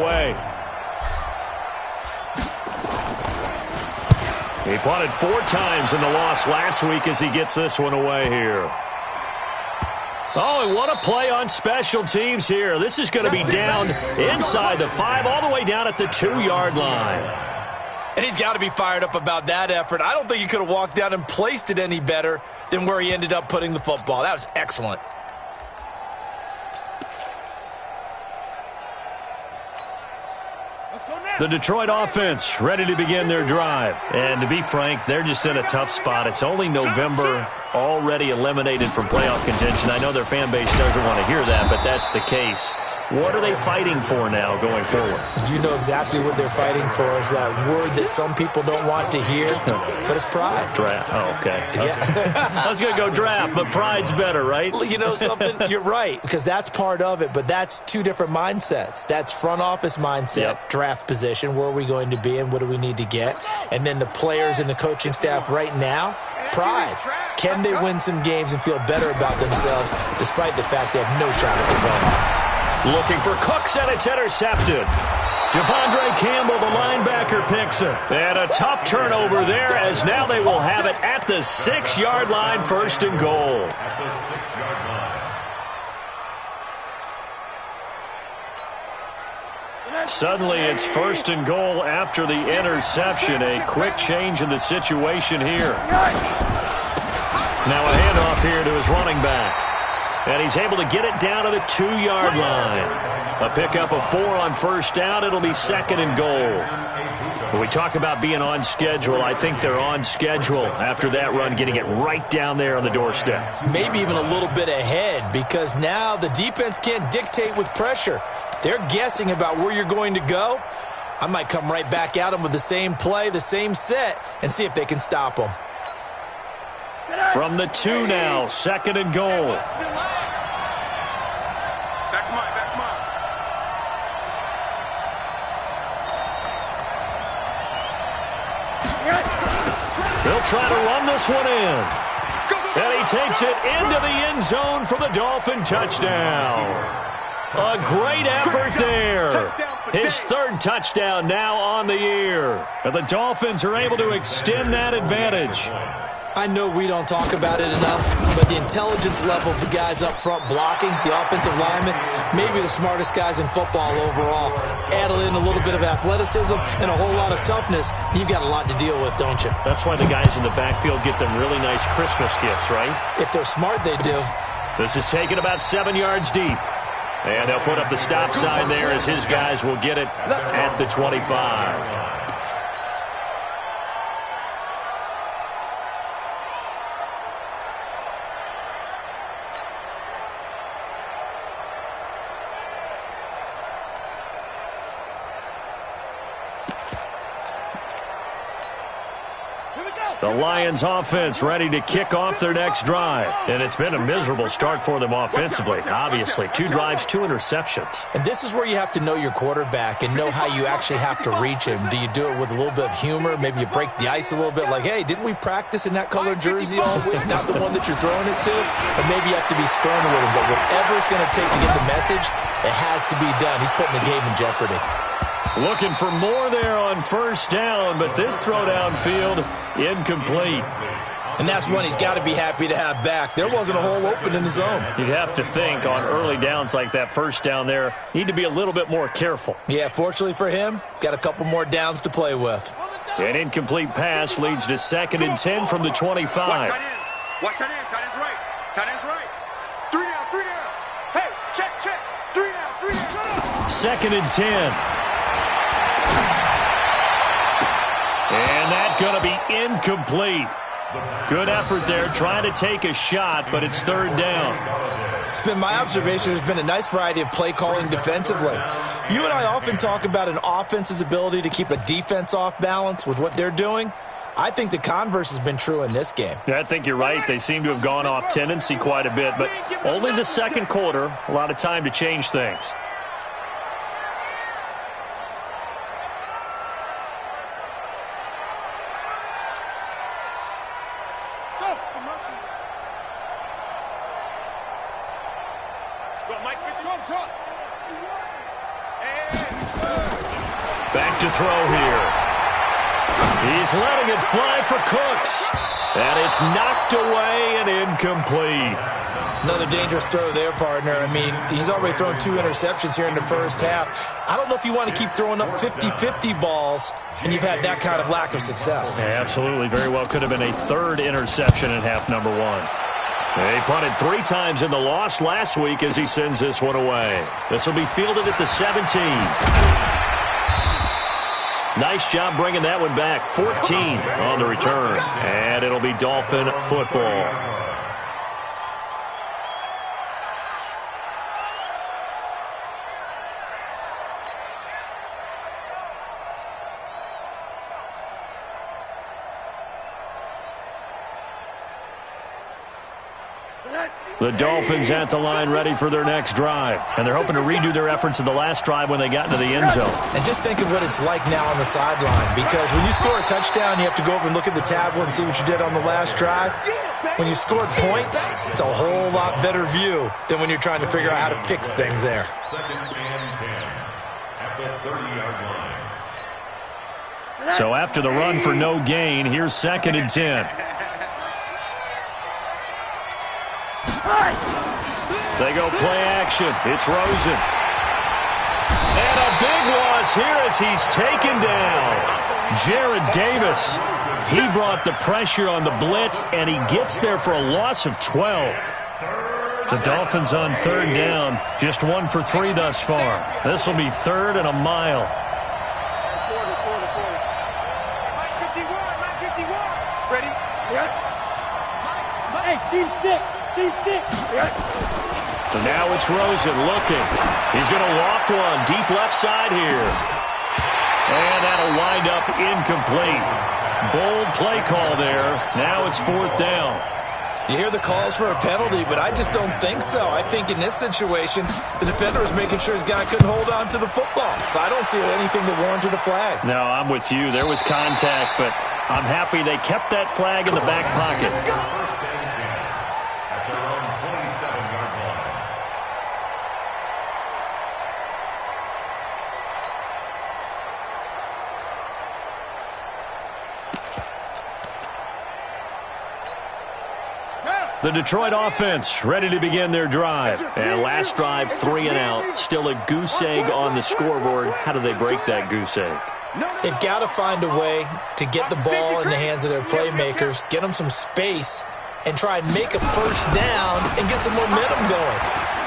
Way. He punted 4 times in the loss last week as he gets this one away here. Oh, and what a play on special teams here. This is going to be down inside the 5, all the way down at the 2-yard line. And he's got to be fired up about that effort. I don't think he could have walked down and placed it any better than where he ended up putting the football. That was excellent. The Detroit offense ready to begin their drive. And to be frank, they're just in a tough spot. It's only November, already eliminated from playoff contention. I know their fan base doesn't want to hear that, but that's the case. What are they fighting for now going forward? You know exactly what they're fighting for. Is that word that some people don't want to hear, but it's pride. Draft. Oh, okay. Yeah. I was going to go draft, but pride's better, right? You know something? You're right, because that's part of it, but that's 2 different mindsets. That's front office mindset, draft position, where are we going to be and what do we need to get? And then the players and the coaching staff right now, pride. Can they win some games and feel better about themselves despite the fact they have no shot at the playoffs? Looking for Cooks, and it's intercepted. Devondre Campbell, the linebacker, picks it. And a tough turnover there, as now they will have it at the 6-yard line, 1st and goal. Suddenly it's 1st and goal after the interception. A quick change in the situation here. Now a handoff here to his running back. And he's able to get it down to the 2-yard line. A pickup of 4 on 1st down. It'll be 2nd and goal. When we talk about being on schedule, I think they're on schedule after that run, getting it right down there on the doorstep. Maybe even a little bit ahead, because now the defense can't dictate with pressure. They're guessing about where you're going to go. I might come right back at them with the same play, the same set, and see if they can stop them. From the 2 now, 2nd and goal. That's mine. They'll try to run this one in. And he takes it into the end zone for the Dolphin touchdown. A great effort there. His 3rd touchdown now on the year. And the Dolphins are able to extend that advantage. I know we don't talk about it enough, but the intelligence level of the guys up front blocking, the offensive linemen, maybe the smartest guys in football overall. Add in a little bit of athleticism and a whole lot of toughness, you've got a lot to deal with, don't you? That's why the guys in the backfield get them really nice Christmas gifts, right? If they're smart, they do. This is taken about 7 yards deep. And they'll put up the stop sign there as his guys will get it at the 25. The Lions offense ready to kick off their next drive. And it's been a miserable start for them offensively. Obviously, 2 drives, 2 interceptions. And this is where you have to know your quarterback and know how you actually have to reach him. Do you do it with a little bit of humor? Maybe you break the ice a little bit like, hey, didn't we practice in that colored jersey all week? Not the one that you're throwing it to? Or maybe you have to be stern with him. But whatever it's going to take to get the message, it has to be done. He's putting the game in jeopardy. Looking for more there on 1st down, but this throw downfield, incomplete. And that's one he's got to be happy to have back. There wasn't a hole open in the zone. You'd have to think on early downs like that 1st down there, need to be a little bit more careful. Yeah, fortunately for him, got a couple more downs to play with. An incomplete pass leads to 2nd and 10 from the 25. Watch tight end. Tight end's right. Tight end's right. 3 down. Hey, check. 3 down. 2nd and 10. And that's going to be incomplete. Good effort there, trying to take a shot, but it's 3rd down. It's been my observation there's been a nice variety of play calling defensively. You and I often talk about an offense's ability to keep a defense off balance with what they're doing. I think the converse has been true in this game. Yeah, I think you're right. They seem to have gone off tendency quite a bit, but only the 2nd quarter, a lot of time to change things. Mike, get your shot. Hey. Back to throw here. He's letting it fly for Cooks. And it's knocked away and incomplete. Another dangerous throw there, partner. I mean, he's already thrown 2 interceptions here in the first half. I don't know if you want to keep throwing up 50-50 balls, and you've had that kind of lack of success. Yeah, absolutely. Very well could have been a 3rd interception in half number 1. He punted 3 times in the loss last week as he sends this one away. This will be fielded at the 17. Nice job bringing that one back. 14 on the return. And it'll be Dolphin football. The Dolphins at the line ready for their next drive. And they're hoping to redo their efforts in the last drive when they got into the end zone. And just think of what it's like now on the sideline. Because when you score a touchdown, you have to go over and look at the tablet and see what you did on the last drive. When you scored points, it's a whole lot better view than when you're trying to figure out how to fix things there. 2nd and 10 at the 30-yard line. So after the run for no gain, here's 2nd and 10. They go play action. It's Rosen. And a big loss here as he's taken down. Jared Davis. He brought the pressure on the blitz, and he gets there for a loss of 12. The Dolphins on 3rd down. Just 1 for 3 thus far. This will be 3rd and a mile. Ready? Hey, team 6. Team 6. So now it's Rosen looking. He's going to loft one deep left side here. And that'll wind up incomplete. Bold play call there. Now it's 4th down. You hear the calls for a penalty, but I just don't think so. I think in this situation, the defender was making sure his guy couldn't hold on to the football. So I don't see anything that warranted a flag. No, I'm with you. There was contact, but I'm happy they kept that flag in the back pocket. The Detroit offense ready to begin their drive. And last drive, 3 and out. Still a goose egg on the scoreboard. How do they break that goose egg? They've got to find a way to get the ball in the hands of their playmakers, get them some space, and try and make a first down and get some momentum going.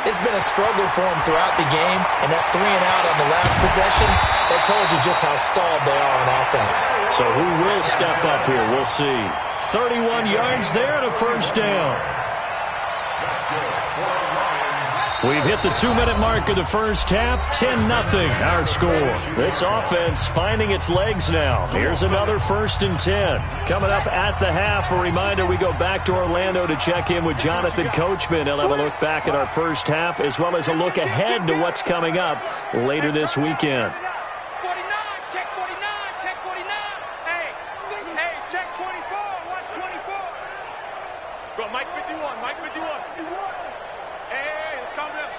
It's been a struggle for them throughout the game, and that 3 and out on the last possession, that told you just how stalled they are on offense. So who will step up here? We'll see. 31 yards there and a first down. We've hit the 2-minute mark of the first half. 10-0 our score. This offense finding its legs now. Here's another 1st and 10. Coming up at the half, a reminder we go back to Orlando to check in with Jonathan Coachman. He'll have a look back at our first half as well as a look ahead to what's coming up later this weekend. 49, check 49, check 49. Hey, check 24, watch 24. Go, Mike 51, Mike 51. Hey, it's coming up.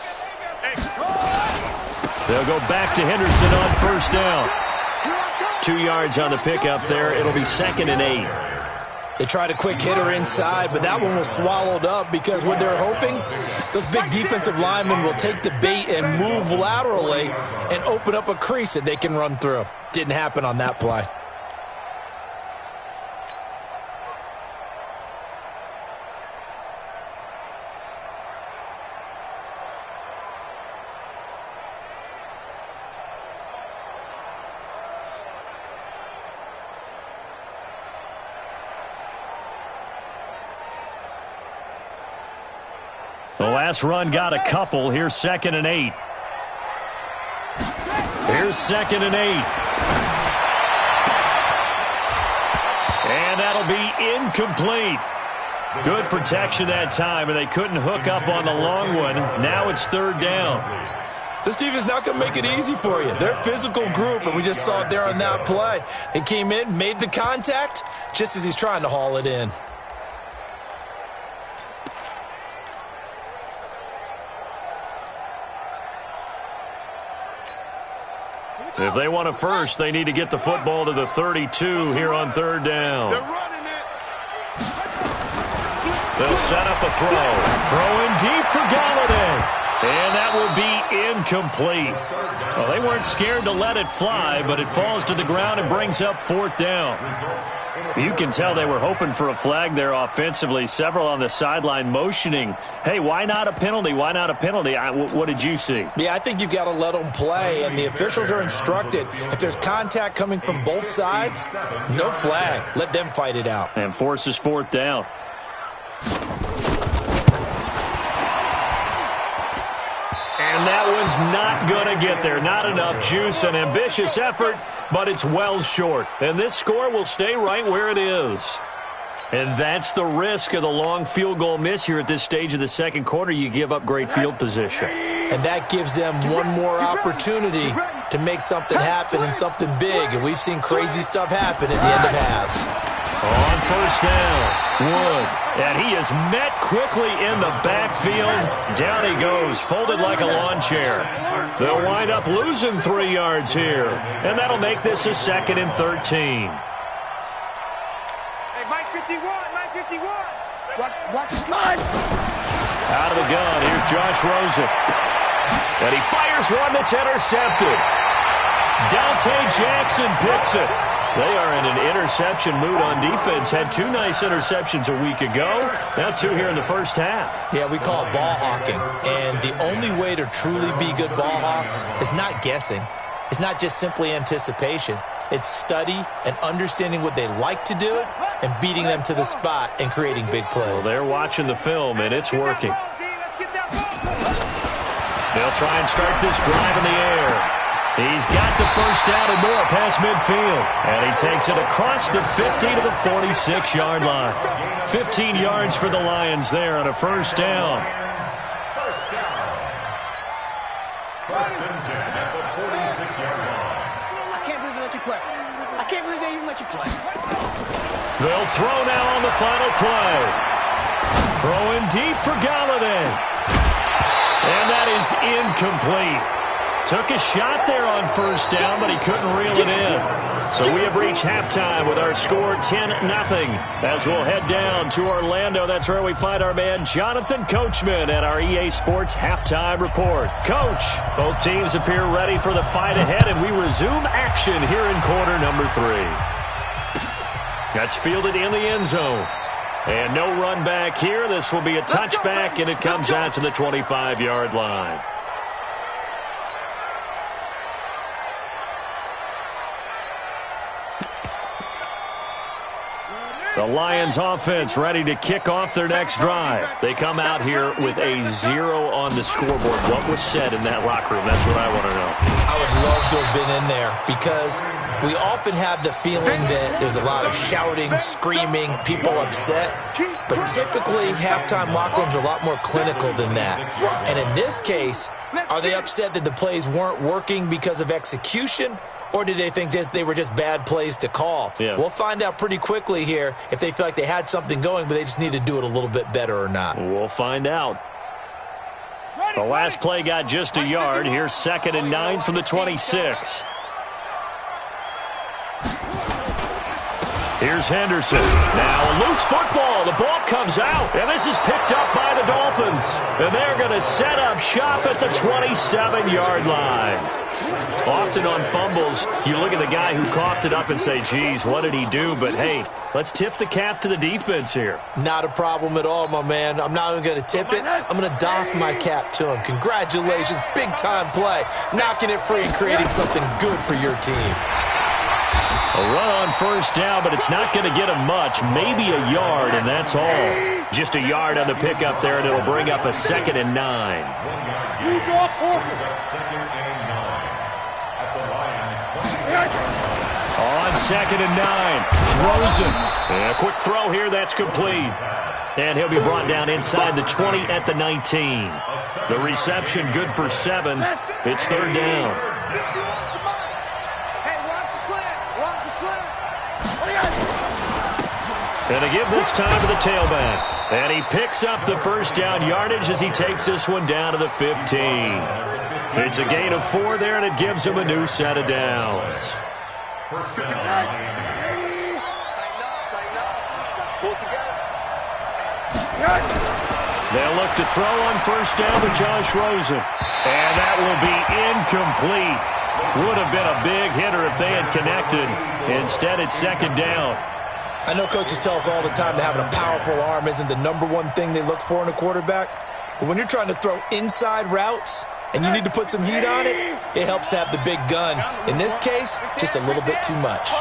Hey. They'll go back to Henderson on first down. 2 yards on the pickup there. It'll be 2nd and 8. They tried a quick hitter inside, but that one was swallowed up because what they're hoping, those big defensive linemen will take the bait and move laterally and open up a crease that they can run through. Didn't happen on that play. The last run got a couple. Here's 2nd and 8. Here's 2nd and 8. And that'll be incomplete. Good protection that time, and they couldn't hook up on the long one. Now it's 3rd down. This defense not going to make it easy for you. They're a physical group, and we just saw it there on that play. He came in, made the contact, just as he's trying to haul it in. If they want a first, they need to get the football to the 32 here on third down. They're running it. They'll set up a throw. Throw in deep for Galladay. And that will be incomplete. Well, they weren't scared to let it fly, but it falls to the ground and brings up fourth down. You can tell they were hoping for a flag there offensively. Several on the sideline motioning, hey, why not a penalty? Why not a penalty? What did you see? Yeah, I think you've got to let them play, and the officials are instructed. If there's contact coming from both sides, no flag. Let them fight it out. And forces fourth down. And that one's not going to get there. Not enough juice. An ambitious effort, but it's well short. And this score will stay right where it is. And that's the risk of the long field goal miss here at this stage of the second quarter. You give up great field position. And that gives them one more opportunity to make something happen and something big. And we've seen crazy stuff happen at the end of halves. On first down, Wood. And he is met quickly in the backfield. Down he goes, folded like a lawn chair. They'll wind up losing 3 yards here. And that'll make this a 2nd and 13. Hey, Mike 51, Mike 51. Watch the slide. Out of the gun, here's Josh Rosen. And he fires one that's intercepted. Dante Jackson picks it. They are in an interception mood on defense. Had 2 nice interceptions a week ago. Now 2 here in the first half. Yeah, we call it ball hawking. And the only way to truly be good ball hawks is not guessing. It's not just simply anticipation. It's study and understanding what they like to do and beating them to the spot and creating big plays. Well, they're watching the film, and it's working. They'll try and start this drive in the air. He's got the first down and more past midfield. And he takes it across the 50 to the 46-yard line. 15 yards for the Lions there on a first down. First and 10 at the 46-yard line. I can't believe they let you play. I can't believe they even let you play. They'll throw now on the final play. Throwing deep for Galladay. And that is incomplete. Took a shot there on first down, but he couldn't reel it in. So we have reached halftime with our score 10-0. As we'll head down to Orlando, that's where we find our man Jonathan Coachman at our EA Sports Halftime Report. Coach, both teams appear ready for the fight ahead, and we resume action here in quarter number 3. That's fielded in the end zone. And no run back here. This will be a touchback, and it comes out to the 25-yard line. The Lions offense ready to kick off their next drive. They come out here with a 0 on the scoreboard. What was said in that locker room? That's what I want to know. I would love to have been in there because we often have the feeling that there's a lot of shouting, screaming, people upset. But typically, halftime locker rooms are a lot more clinical than that. And in this case, are they upset that the plays weren't working because of execution? Or did they think they were just bad plays to call? Yeah. We'll find out pretty quickly here if they feel like they had something going, but they just need to do it a little bit better or not. We'll find out. The last play got just a yard. Here's 2nd and 9 from the 26. Here's Henderson. Now a loose football. The ball comes out, and this is picked up by the Dolphins. And they're going to set up shop at the 27-yard line. Often on fumbles, you look at the guy who coughed it up and say, geez, what did he do? But, hey, let's tip the cap to the defense here. Not a problem at all, my man. I'm not even going to tip it. I'm going to doff my cap to him. Congratulations. Big-time play. Knocking it free and creating something good for your team. A run on first down, but it's not going to get him much. Maybe a yard, and that's all. Just a yard on the pickup there, and it'll bring up a 2nd and 9. You draw 4. Second and 9 at the Lions' 26. On 2nd and 9, Rosen. And a quick throw here, that's complete. And he'll be brought down inside the 20 at the 19. The reception good for 7. It's 3rd down. Hey, watch the slant. Watch the slant. And to give this time to the tailback. And he picks up the first down yardage as he takes this one down to the 15. It's a gain of 4 there, and it gives them a new set of downs. First down, Miami. Pull it together. They'll look to throw on first down with Josh Rosen. And that will be incomplete. Would have been a big hitter if they had connected. Instead, it's second down. I know coaches tell us all the time that having a powerful arm isn't the #1 thing they look for in a quarterback. But when you're trying to throw inside routes and you need to put some heat on it, it helps to have the big gun. In this case, just a little bit too much.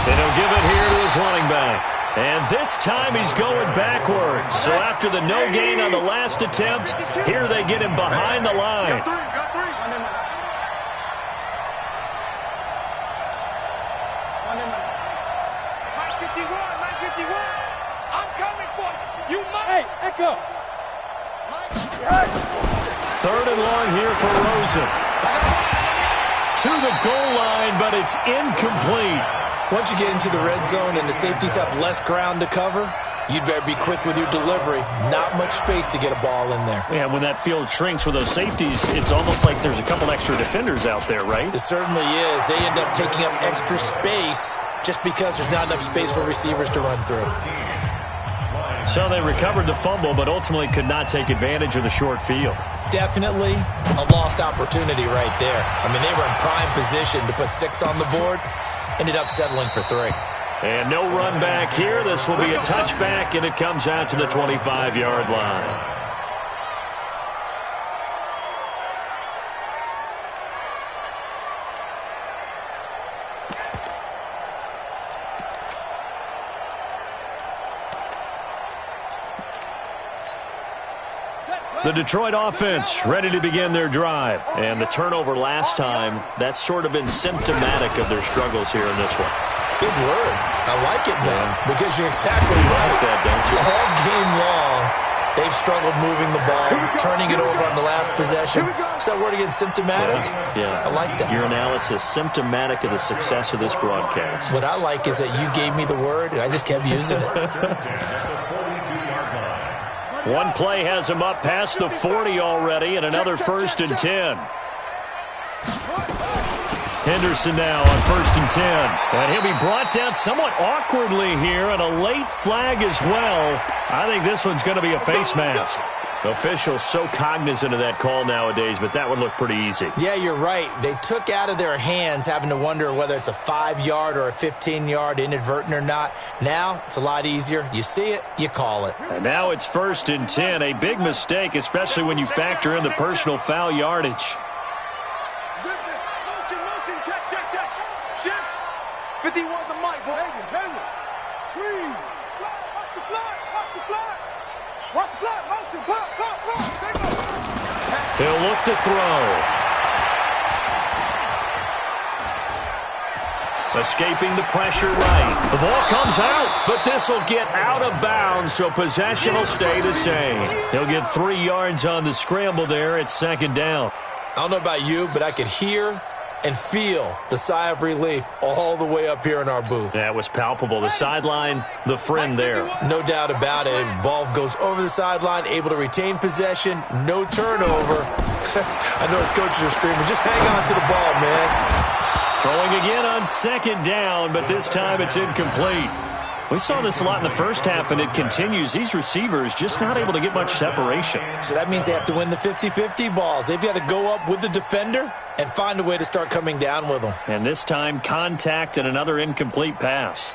And he'll give it here to his running back. And this time he's going backwards. So after the no gain on the last attempt, here they get him behind the line. Got three. 951. I'm coming for you. You might. Hey, Echo. Third and long here for Rosen. To the goal line, but it's incomplete. Once you get into the red zone and the safeties have less ground to cover, you'd better be quick with your delivery. Not much space to get a ball in there. Yeah, when that field shrinks with those safeties, it's almost like there's a couple extra defenders out there, right? It certainly is. They end up taking up extra space just because there's not enough space for receivers to run through. So they recovered the fumble, but ultimately could not take advantage of the short field. Definitely a lost opportunity right there. I mean, they were in prime position to put 6 on the board. Ended up settling for 3. And no run back here. This will be a touchback, and it comes out to the 25-yard line. The Detroit offense ready to begin their drive. And the turnover last time, that's sort of been symptomatic of their struggles here in this one. Big word. I like it, though, because you're exactly right. Like that, don't you? All game long, they've struggled moving the ball, turning it over on the last possession. Is that word again, symptomatic? Yeah. I like that. Your analysis, symptomatic of the success of this broadcast. What I like is that you gave me the word, and I just kept using it. One play has him up past the 40 already, and another first and 10. Henderson now on first and 10. And he'll be brought down somewhat awkwardly here, and a late flag as well. I think this one's going to be a face mask. Officials so cognizant of that call nowadays, but that would look pretty easy. Yeah, you're right. They took out of their hands having to wonder whether it's a 5-yard or a 15-yard, inadvertent or not. Now, it's a lot easier. You see it, you call it. And now it's first and 10. A big mistake, especially when you factor in the personal foul yardage. Motion, check. Shift. 51 the mic, boy. Henry. Screen. Watch the fly. Motion. Pop. He'll look to throw. Escaping the pressure right. The ball comes out, but this will get out of bounds, so possession will stay the same. He'll get 3 yards on the scramble there at second down. I don't know about you, but I could hear and feel the sigh of relief all the way up here in our booth. That was palpable. The sideline, the friend there. No doubt about it. Ball goes over the sideline, able to retain possession, no turnover. I know his coaches are screaming, just hang on to the ball, man. Throwing again on second down, but this time it's incomplete. We saw this a lot in the first half, and it continues. These receivers just not able to get much separation. So that means they have to win the 50-50 balls. They've got to go up with the defender and find a way to start coming down with them. And this time, contact and another incomplete pass.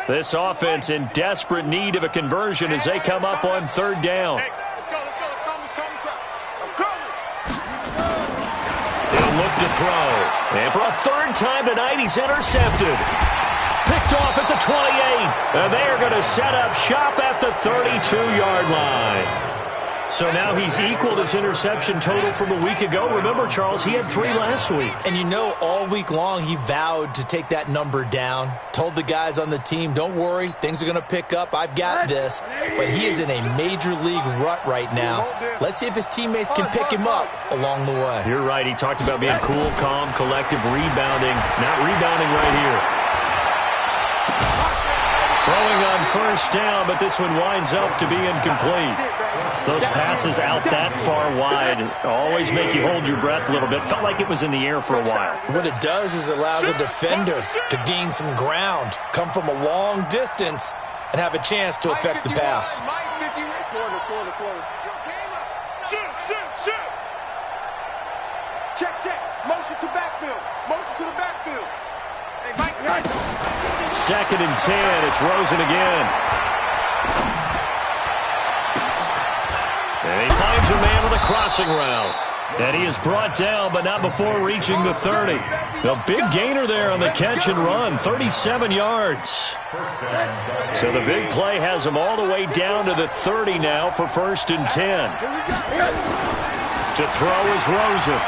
This offense in desperate need of a conversion as they come up on third down. Hey, let's go. He'll look to throw. And for a third time tonight, he's intercepted. Picked off at the 28. And they are going to set up shop at the 32-yard line. So now he's equaled his interception total from a week ago. Remember, Charles, he had 3 last week. And you know, all week long he vowed to take that number down. Told the guys on the team, don't worry, things are going to pick up. I've got this. But he is in a major league rut right now. Let's see if his teammates can pick him up along the way. You're right. He talked about being cool, calm, collective, rebounding. Not rebounding right here. Throwing on first down, but this one winds up to be incomplete. Those passes out that far wide always make you hold your breath a little bit. Felt like it was in the air for a while. What it does is allows a defender to gain some ground, come from a long distance, and have a chance to affect the pass. Check, check. Motion to backfield. Motion to the backfield. Hey, Mike. 2nd and 10. It's Rosen again. And he finds a man on the crossing route. And he is brought down, but not before reaching the 30. A big gainer there on the catch and run, 37 yards. So the big play has him all the way down to the 30 now for 1st and 10. To throw is Rosen.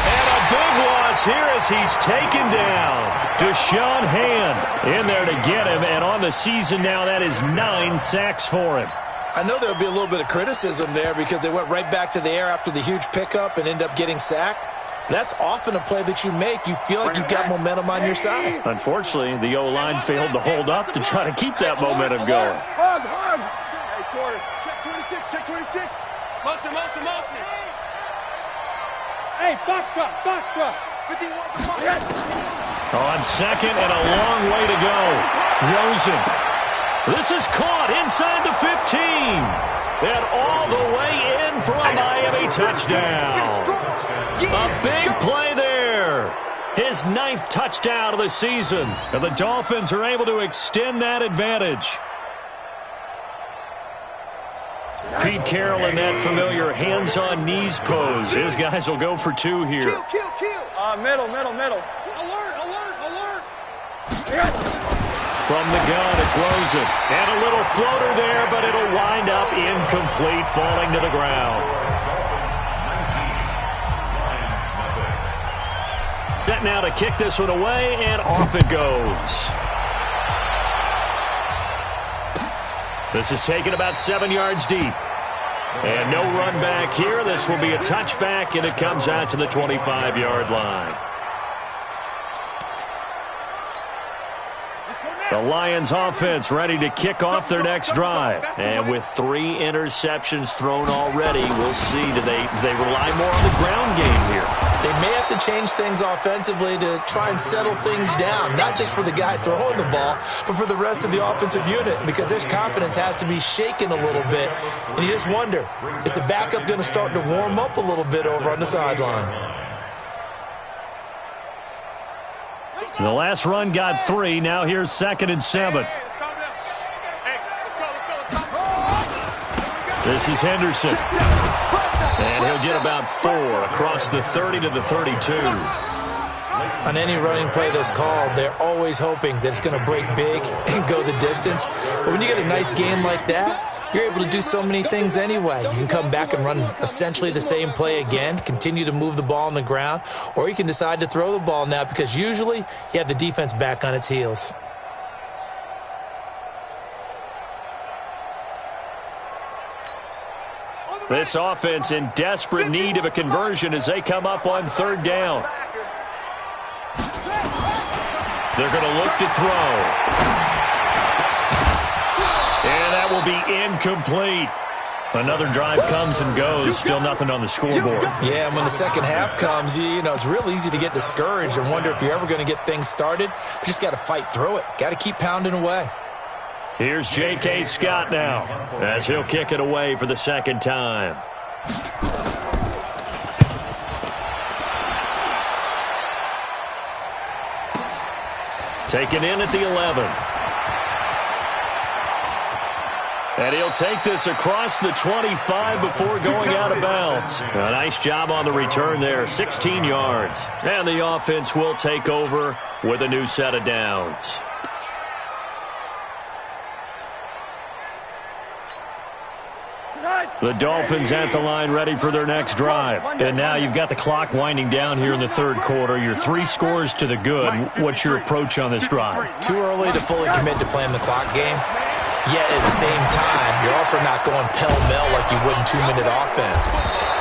And a big loss here as he's taken down. Deshaun Hand in there to get him, and on the season now, that is 9 sacks for him. I know there'll be a little bit of criticism there because they went right back to the air after the huge pickup and end up getting sacked. That's often a play that you make. You feel like you've got momentum on your side. Unfortunately, the O-line failed to hold up to try to keep that momentum going. Hug. Hey, quarter. Check 26, check 26. Motion. Hey, box truck. 51. On 2nd and a long way to go. Rosen. This is caught inside the 15. And all the way in for a Miami touchdown. A big play there. His 9th touchdown of the season. And the Dolphins are able to extend that advantage. Pete Carroll in that familiar hands-on knees pose. His guys will go for 2 here. Kill. Middle. Alert. From the gun, it's Rosen. And a little floater there, but it'll wind up incomplete, falling to the ground. Set now to kick this one away, and off it goes. This is taken about 7 yards deep. And no run back here. This will be a touchback, and it comes out to the 25-yard line. The Lions offense ready to kick off their next drive. And with 3 interceptions thrown already, we'll see. Do they rely more on the ground game here? They may have to change things offensively to try and settle things down, not just for the guy throwing the ball, but for the rest of the offensive unit, because their confidence has to be shaken a little bit. And you just wonder, is the backup going to start to warm up a little bit over on the sideline? The last run got 3. Now here's 2nd and 7. This is Henderson. And he'll get about 4 across the 30 to the 32. On any running play that's called, they're always hoping that it's going to break big and go the distance. But when you get a nice game like that, you're able to do so many things anyway. You can come back and run essentially the same play again, continue to move the ball on the ground, or you can decide to throw the ball now because usually you have the defense back on its heels. This offense in desperate need of a conversion as they come up on 3rd down. They're going to look to throw. And that will be incomplete. Another drive comes and goes. Still nothing on the scoreboard. Yeah, and when the second half comes, you know, it's real easy to get discouraged and wonder if you're ever going to get things started. You just got to fight through it. Got to keep pounding away. Here's J.K. Scott now as he'll kick it away for the 2nd time. Taken in at the 11. And he'll take this across the 25 before going out of bounds. A nice job on the return there, 16 yards. And the offense will take over with a new set of downs. The Dolphins at the line ready for their next drive. And now you've got the clock winding down here in the third quarter. You're 3 scores to the good. What's your approach on this drive? Too early to fully commit to playing the clock game. Yet at the same time, you're also not going pell-mell like you would in 2-minute offense.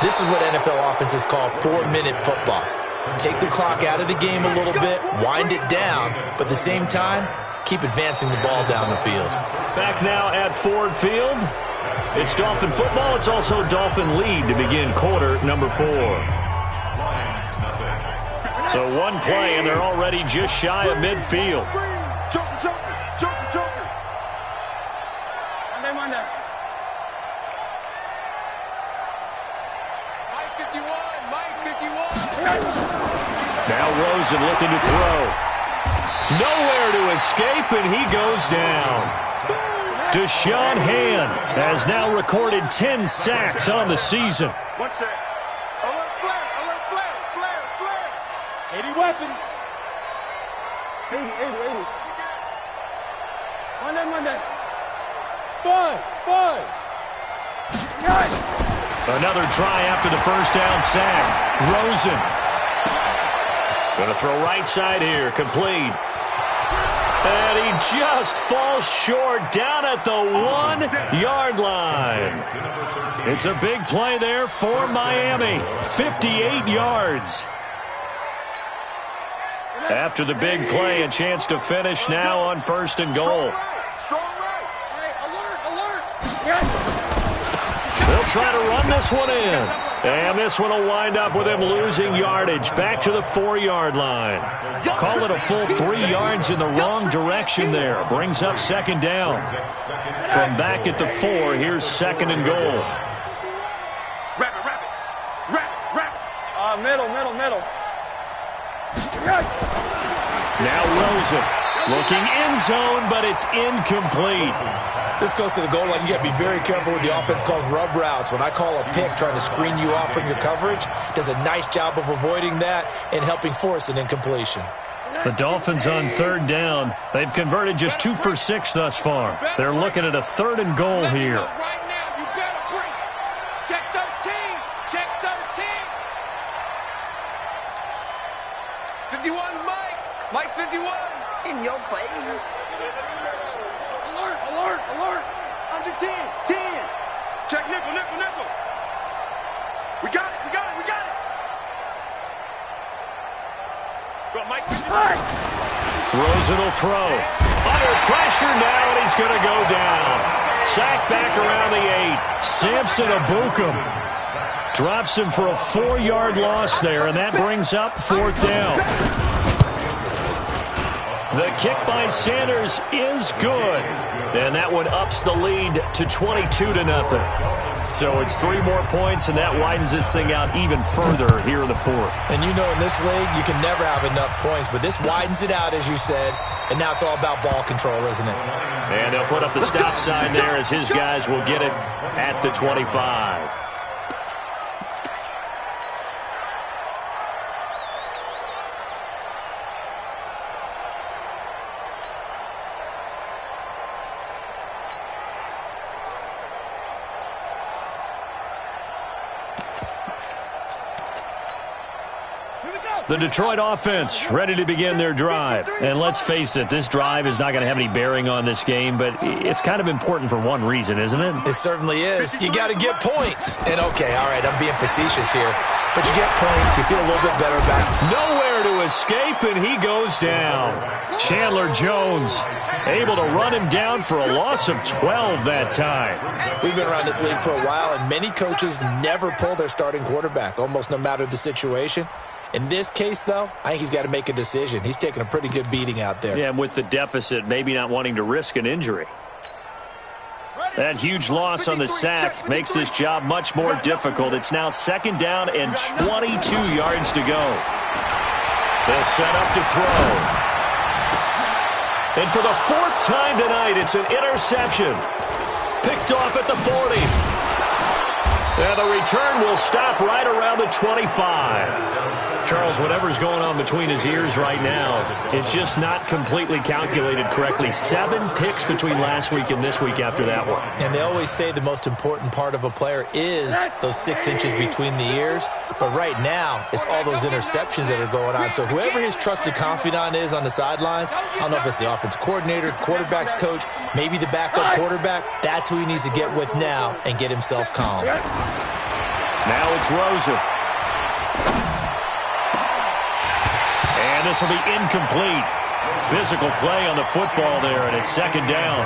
This is what NFL offenses call 4-minute football. Take the clock out of the game a little bit, wind it down, but at the same time, keep advancing the ball down the field. Back now at Ford Field. It's Dolphin football. It's also Dolphin lead to begin quarter number 4. So one play, and they're already just shy of midfield. Now Rosen looking to throw. Nowhere to escape, and he goes down. Deshaun Hand has now recorded 10 sacks on the season. One sec. Alert flare, alert flare, flare, flare. 80 weapons. 80. One day. Five. Another try after the first down sack. Rosen. Going to throw right side here, complete. And he just falls short down at the 1-yard line. It's a big play there for Miami. 58 yards. After the big play, a chance to finish now on 1st and goal. They'll try to run this one in. And this one will wind up with him losing yardage back to the 4-yard line. Call it a full 3 yards in the wrong direction there. Brings up 2nd down. From back at the 4, here's 2nd and goal. Middle. Now Rosen looking end zone, but it's incomplete. This goes to the goal line. You got to be very careful with the offense calls rub routes. When I call a pick trying to screen you off from your coverage, does a nice job of avoiding that and helping force an incompletion. The Dolphins on 3rd down. They've converted just 2 for 6 thus far. They're looking at a 3rd and goal here. Right now, you better bring it. Check 13. Check 13. 51, Mike. Mike 51. In your face. Alert. Under 10. Check nickel. We got it. Go, Mike. Rosen will throw. Under pressure now, and he's going to go down. Sacked back around the 8. Samson Abukum drops him for a 4-yard loss there, and that brings up 4th down. The kick by Sanders is good. And that one ups the lead to 22-0. So it's 3 more points, and that widens this thing out even further here in the 4th. And you know in this league, you can never have enough points, but this widens it out, as you said, and now it's all about ball control, isn't it? And they'll put up the stop sign there as his guys will get it at the 25. The Detroit offense ready to begin their drive. And let's face it, this drive is not going to have any bearing on this game, but it's kind of important for one reason, isn't it? It certainly is. You got to get points. And, okay, all right, I'm being facetious here. But you get points, you feel a little bit better about it. Nowhere to escape, and he goes down. Chandler Jones able to run him down for a loss of 12 that time. We've been around this league for a while, and many coaches never pull their starting quarterback, almost no matter the situation. In this case, though, I think he's got to make a decision. He's taking a pretty good beating out there. Yeah, and with the deficit, maybe not wanting to risk an injury. That huge loss on the sack makes this job much more difficult. It's now 2nd down and 22 yards to go. They'll set up to throw. And for the 4th time tonight, it's an interception. Picked off at the 40. And the return will stop right around the 25. Charles, whatever's going on between his ears right now, it's just not completely calculated correctly. 7 picks between last week and this week after that one. And they always say the most important part of a player is those 6 inches between the ears. But right now, it's all those interceptions that are going on. So whoever his trusted confidant is on the sidelines, I don't know if it's the offensive coordinator, the quarterback's coach, maybe the backup quarterback, that's who he needs to get with now and get himself calm. Now it's Rosen. And this will be incomplete. Physical play on the football there, and it's second down.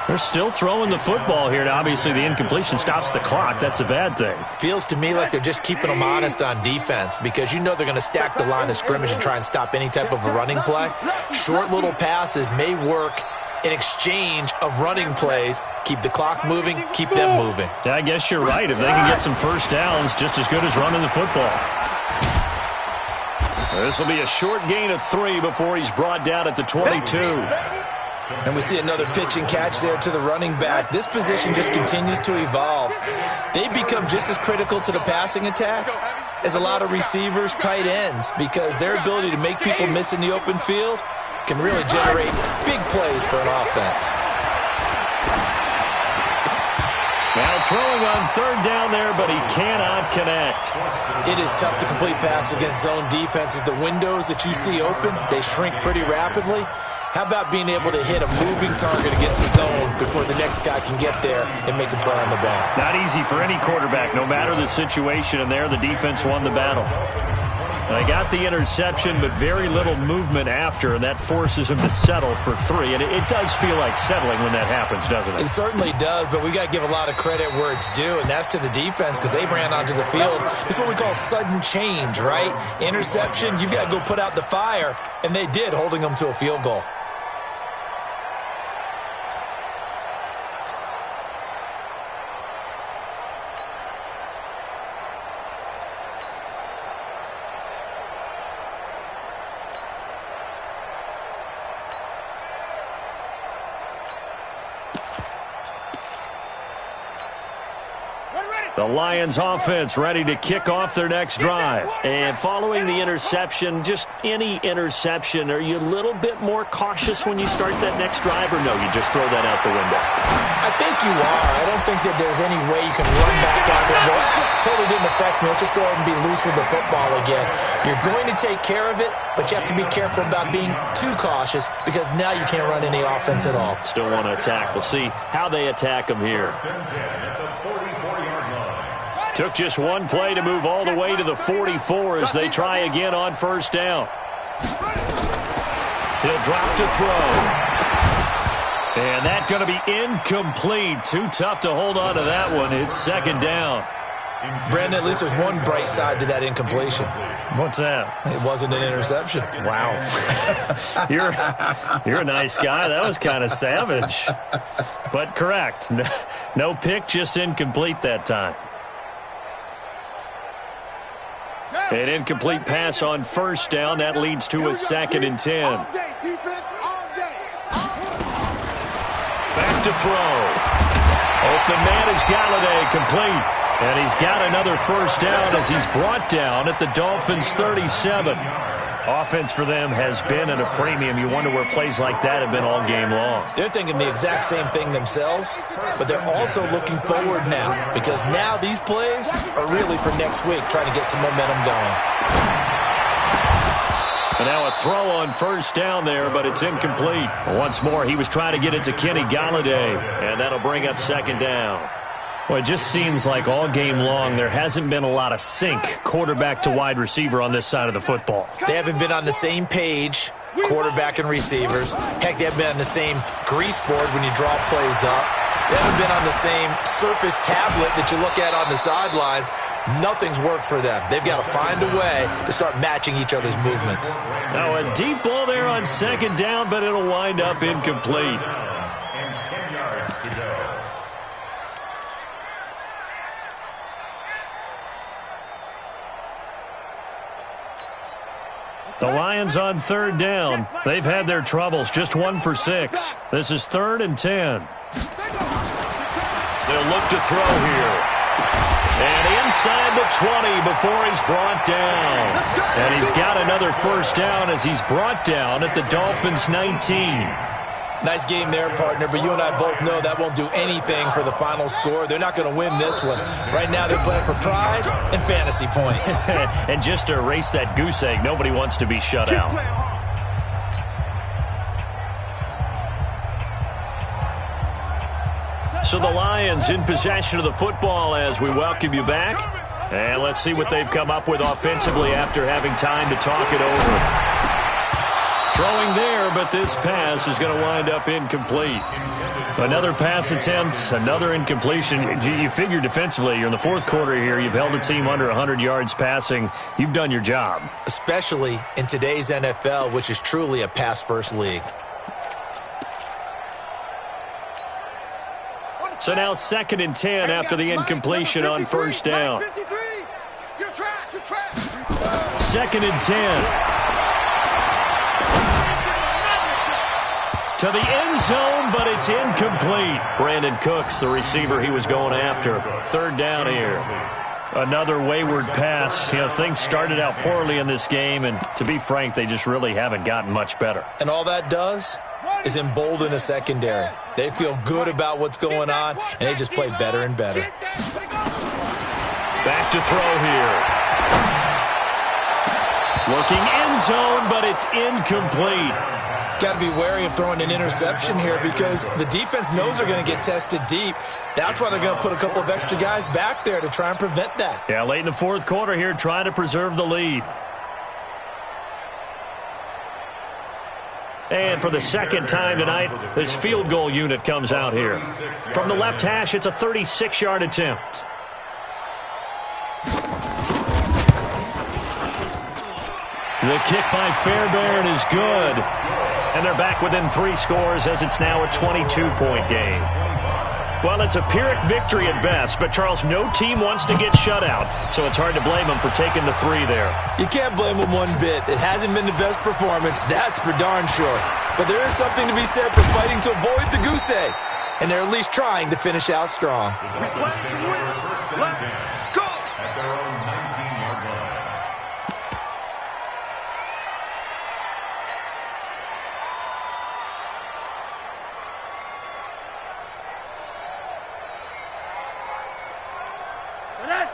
They're still throwing the football here, and obviously the incompletion stops the clock. That's a bad thing. Feels to me like they're just keeping them honest on defense because you know they're going to stack the line of scrimmage and try and stop any type of a running play. Short little passes may work in exchange of running plays. Keep the clock moving, keep them moving. I guess you're right. If they can get some first downs, just as good as running the football. This will be a short gain of 3 before he's brought down at the 22. And we see another pitch and catch there to the running back. This position just continues to evolve. They become just as critical to the passing attack as a lot of receivers, tight ends, because their ability to make people miss in the open field can really generate big plays for an offense. Now throwing on third down there, but he cannot connect. It is tough to complete passes against zone defenses. The windows that you see open, they shrink pretty rapidly. How about being able to hit a moving target against a zone before the next guy can get there and make a play on the ball? Not easy for any quarterback, no matter the situation, and there the defense won the battle. They got the interception, but very little movement after, and that forces him to settle for 3. And it does feel like settling when that happens, doesn't it? It certainly does, but we got to give a lot of credit where it's due, and that's to the defense because they ran onto the field. It's what we call sudden change, right? Interception, you've got to go put out the fire, and they did, holding them to a field goal. The Lions offense ready to kick off their next drive. And following the interception, just any interception, are you a little bit more cautious when you start that next drive, or no, you just throw that out the window? I think you are. I don't think that there's any way you can run back out there and go, totally didn't affect me. Let's just go ahead and be loose with the football again. You're going to take care of it, but you have to be careful about being too cautious because now you can't run any offense at all. Still want to attack. We'll see how they attack them here. Took just one play to move all the way to the 44 as they try again on first down. He'll drop to throw. And that's going to be incomplete. Too tough to hold on to that one. It's second down. Brandon, at least there's one bright side to that incompletion. What's that? It wasn't an interception. Wow. You're a nice guy. That was kind of savage. But correct. No pick, just incomplete that time. An incomplete pass on first down. That leads to a 2nd and 10. Back to throw. Open man is Galladay, complete. And he's got another first down as he's brought down at the Dolphins' 37. Offense for them has been at a premium. You wonder where plays like that have been all game long. They're thinking the exact same thing themselves, but they're also looking forward now because now these plays are really for next week, trying to get some momentum going. And now a throw on first down there, but it's incomplete. Once more, he was trying to get it to Kenny Galladay, and that'll bring up second down. Well, it just seems like all game long there hasn't been a lot of sync quarterback to wide receiver on this side of the football. They haven't been on the same page, quarterback and receivers. Heck, they haven't been on the same grease board when you draw plays up. They haven't been on the same surface tablet that you look at on the sidelines. Nothing's worked for them. They've got to find a way to start matching each other's movements. Now a deep ball there on second down, but it'll wind up incomplete. And 10 yards to go. The Lions on third down. They've had their troubles, just 1 for 6. This is 3rd and 10. They'll look to throw here. And inside the 20 before he's brought down. And he's got another first down as he's brought down at the Dolphins' 19. Nice game there, partner, but you and I both know that won't do anything for the final score. They're not going to win this one. Right now they're playing for pride and fantasy points. And just to erase that goose egg, nobody wants to be shut out. So the Lions in possession of the football as we welcome you back. And let's see what they've come up with offensively after having time to talk it over. Throwing there, but this pass is going to wind up incomplete. Another pass attempt, another incompletion. You figure defensively, you're in the fourth quarter here. You've held a team under 100 yards passing. You've done your job. Especially in today's NFL, which is truly a pass-first league. So now 2nd and 10 after the incompletion on first down. 2nd and 10. To the end zone, but it's incomplete. Brandon Cooks, the receiver he was going after. 3rd down here. Another wayward pass. You know, things started out poorly in this game, and to be frank, they just really haven't gotten much better. And all that does is embolden a secondary. They feel good about what's going on, and they just play better and better. Back to throw here. Looking end zone, but it's incomplete. Got to be wary of throwing an interception here because the defense knows they're going to get tested deep. That's why they're going to put a couple of extra guys back there to try and prevent that. Yeah, late in the fourth quarter here, trying to preserve the lead. And for the second time tonight, this field goal unit comes out here. From the left hash, it's a 36-yard attempt. The kick by Fairbairn is good. And they're back within 3 scores as it's now a 22-point game. Well, it's a Pyrrhic victory at best, but, Charles, no team wants to get shut out, so it's hard to blame them for taking the 3 there. You can't blame them one bit. It hasn't been the best performance, that's for darn sure. But there is something to be said for fighting to avoid the goose egg, and they're at least trying to finish out strong. Let's go! At their own 19-yard line.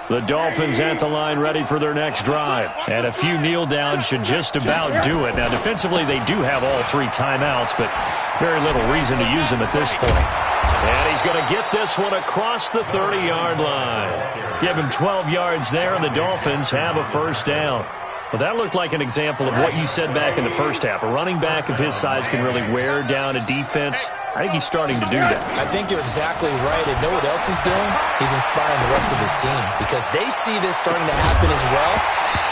The Dolphins at the line ready for their next drive. And a few kneel downs should just about do it. Now, defensively, they do have all 3 timeouts, but very little reason to use them at this point. And he's going to get this one across the 30-yard line. Give him 12 yards there, and the Dolphins have a first down. Well, that looked like an example of what you said back in the first half. A running back of his size can really wear down a defense. I think he's starting to do that. I think you're exactly right. And know what else he's doing? He's inspiring the rest of his team because they see this starting to happen as well.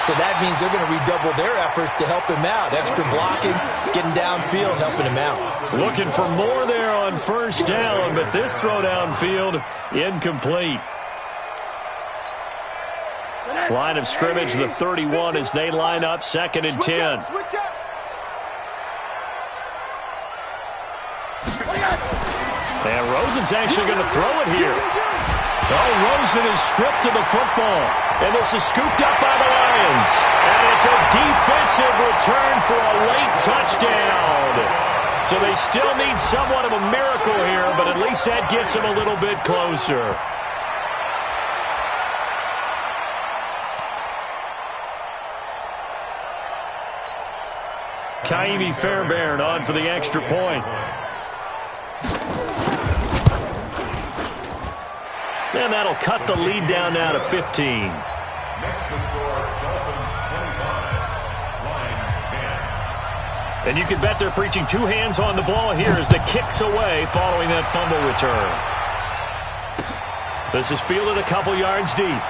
So that means they're going to redouble their efforts to help him out. Extra blocking, getting downfield, helping him out. Looking for more there on first down, but this throw downfield incomplete. Line of scrimmage, the 31 as they line up, 2nd and 10. And Rosen's actually going to throw it here. Oh, Rosen is stripped to the football. And this is scooped up by the Lions. And it's a defensive return for a late touchdown. So they still need somewhat of a miracle here, but at least that gets them a little bit closer. Kaimi Fairbairn on for the extra point. And that'll cut the lead down now to 15. Next to score, Dolphins 25, Lions 10. And you can bet they're preaching 2 hands on the ball here as the kick's away following that fumble return. This is fielded a couple yards deep.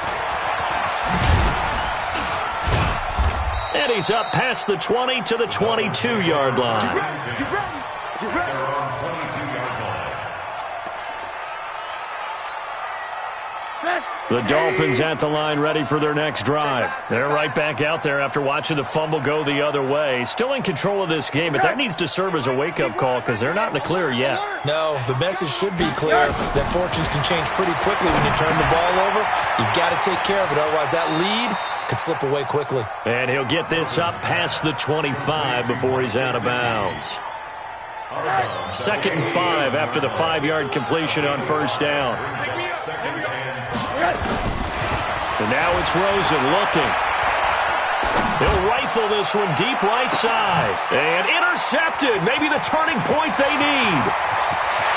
And he's up past the 20 to the 22-yard line. You ready? They're on 22-yard line. Set. The Dolphins at the line ready for their next drive. They're right back out there after watching the fumble go the other way. Still in control of this game, but that needs to serve as a wake-up call because they're not in the clear yet. No, the message should be clear that fortunes can change pretty quickly when you turn the ball over. You've got to take care of it, otherwise that lead could slip away quickly. And he'll get this up past the 25 before he's out of bounds. 2nd and 5 after the 5-yard completion on first down. And now it's Rosen looking. He'll rifle this one deep right side. And intercepted. Maybe the turning point they need.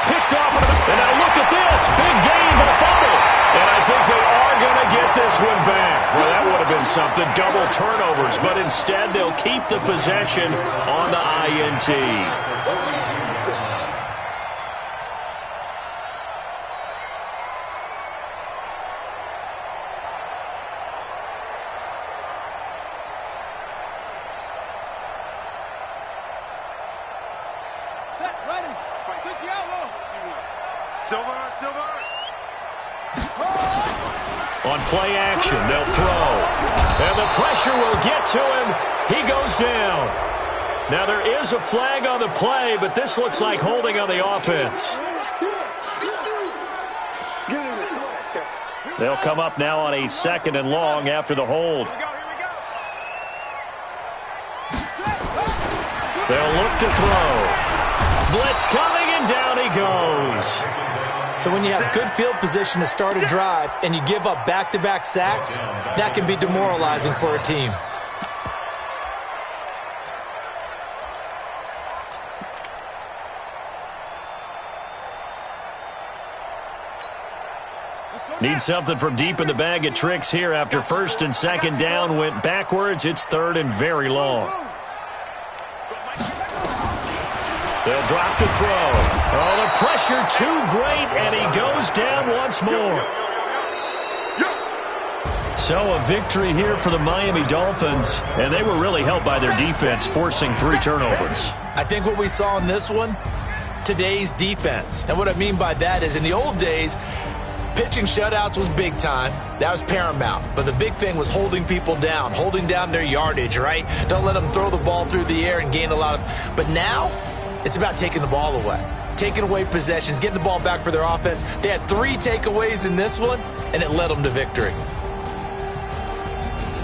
Picked off. And now look at this. Big gain, but a fumble. And I think they are going to get this one back. Well, that would have been something. Double turnovers. But instead, they'll keep the possession on the INT. On play action, they'll throw. And the pressure will get to him. He goes down. Now there is a flag on the play, but this looks like holding on the offense. They'll come up now on a 2nd and long after the hold. They'll look to throw. Blitz coming, and down he goes. So when you have good field position to start a drive and you give up back-to-back sacks, that can be demoralizing for a team. Need something from deep in the bag of tricks here after 1st and 2nd down went backwards. It's 3rd and very long. They'll drop to throw. Oh, the pressure too great, and he goes down once more. So a victory here for the Miami Dolphins, and they were really helped by their defense, forcing 3 turnovers. I think what we saw in this one, today's defense. And what I mean by that is in the old days, pitching shutouts was big time. That was paramount. But the big thing was holding people down, holding down their yardage, right? Don't let them throw the ball through the air and gain a lot of... But now, it's about taking the ball away. Taking away possessions, getting the ball back for their offense. They had 3 takeaways in this one, and it led them to victory.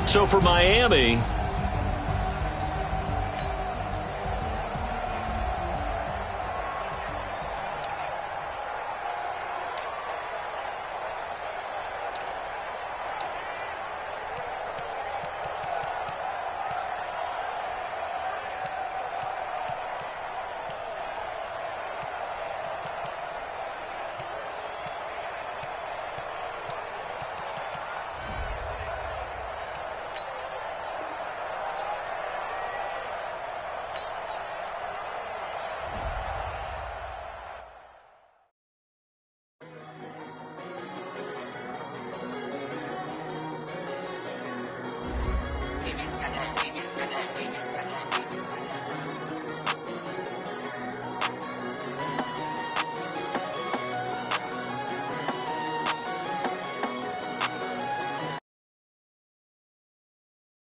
So for Miami,